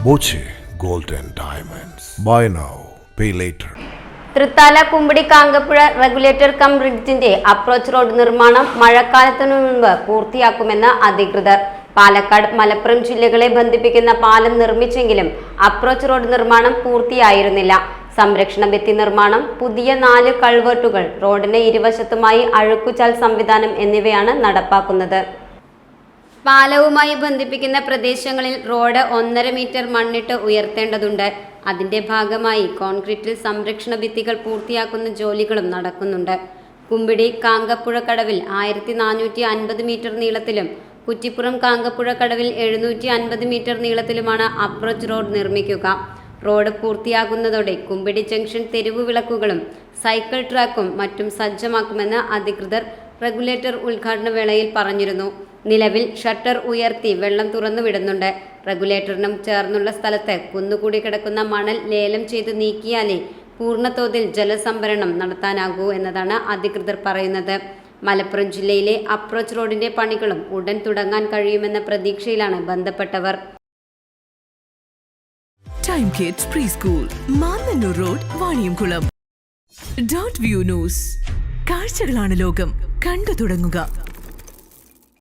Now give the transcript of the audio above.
Boche Gold and Diamonds. Buy now, pay later. Thrithala Kumbidi Kankappuzha regulator cum ബ്രിഡ്ജിന്റെ approach road നിർമ്മാണം മഴക്കാലത്തിനു മുൻപ് പൂർത്തിയാക്കുമെന്ന് അധികൃതർ. പാലക്കാട്, മലപ്പുറം ജില്ലകളെ ബന്ധിപ്പിക്കുന്ന പാലം നിർമ്മിച്ചെങ്കിലും അപ്രോച്ച് റോഡ് നിർമ്മാണം പൂർത്തിയായിരുന്നില്ല. സംരക്ഷണ ഭിത്തി നിർമ്മാണം, പുതിയ 4 കൾവേർട്ടുകൾ, റോഡിന് ഇരുവശത്തുമായി അഴുക്കുചാൽ സംവിധാനം എന്നിവയാണ് നടപ്പാക്കുന്നത്. പാലവുമായി ബന്ധിപ്പിക്കുന്ന പ്രദേശങ്ങളിൽ റോഡ് 1.5 മീറ്റർ മണ്ണിട്ട് ഉയർത്തേണ്ടതുണ്ട്. അതിന്റെ ഭാഗമായി കോൺക്രീറ്റിൽ സംരക്ഷണ ഭിത്തികൾ പൂർത്തിയാക്കുന്ന ജോലികളും നടക്കുന്നുണ്ട്. കുമ്പിടി കാങ്കപ്പുഴ കടവിൽ 1450 മീറ്റർ നീളത്തിലും കുറ്റിപ്പുറം കാങ്കപ്പുഴ കടവിൽ 750 മീറ്റർ നീളത്തിലുമാണ് അപ്രോച്ച് റോഡ് നിർമ്മിക്കുക. റോഡ് പൂർത്തിയാകുന്നതോടെ കുമ്പിടി ജംഗ്ഷൻ തെരുവു വിളക്കുകളും സൈക്കിൾ ട്രാക്കും മറ്റും സജ്ജമാക്കുമെന്ന് അധികൃതർ റെഗുലേറ്റർ ഉദ്ഘാടന വേളയിൽ പറഞ്ഞിരുന്നു. നിലവിൽ ഷട്ടർ ഉയർത്തി വെള്ളം തുറന്നുവിടുന്നുണ്ട്. റെഗുലേറ്ററിനും ചേർന്നുള്ള സ്ഥലത്ത് കുന്നുകൂടി കിടക്കുന്ന മണൽ ലേലം ചെയ്ത് നീക്കിയാലേ പൂർണ്ണതോതിൽ ജലസംഭരണം നടത്താനാകൂ എന്നതാണ് അധികൃതർ പറയുന്നത്. മലപ്പുറം ജില്ലയിലെ അപ്രോച്ച് റോഡിന്റെ പണികളും ഉടൻ തുടങ്ങാൻ കഴിയുമെന്ന പ്രതീക്ഷയിലാണ് ബന്ധപ്പെട്ടവർ. Time kids pre school, Mannannur road, Vaniyamkulam. .View news. കാഴ്ചകളാണ് ലോകം, കണ്ടു തുടങ്ങുക.